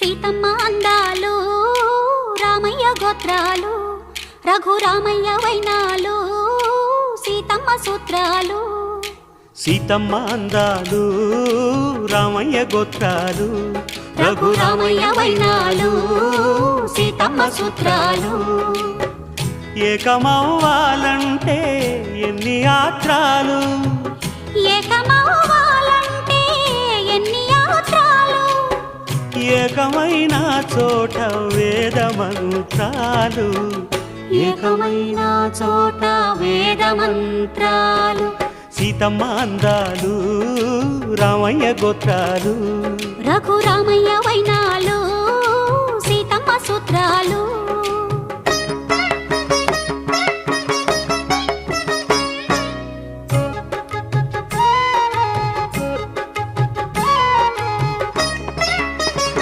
సీతమ్మ అందాలు రామయ్య గోత్రాలు రఘురామయ్య వైనాలు సీతమ్మ సూత్రాలు సీతమ్మ అందాలు రామయ్య గోత్రాలు రఘురామయ్య వైనాలు సీతమ్మ సూత్రాలు ఏకమవ్వాలంటే ఎన్ని యాత్రాలు ఏకమవ్వాలంటే ఎన్ని యాత్రాలు ఏకమైన చోట వేద మంత్రాలు ఏకమైన చోట వేద మంత్రాలు సీతమ్మ అందాలు రామయ్య గోత్రాలు రఘురామయ్య వైనాలు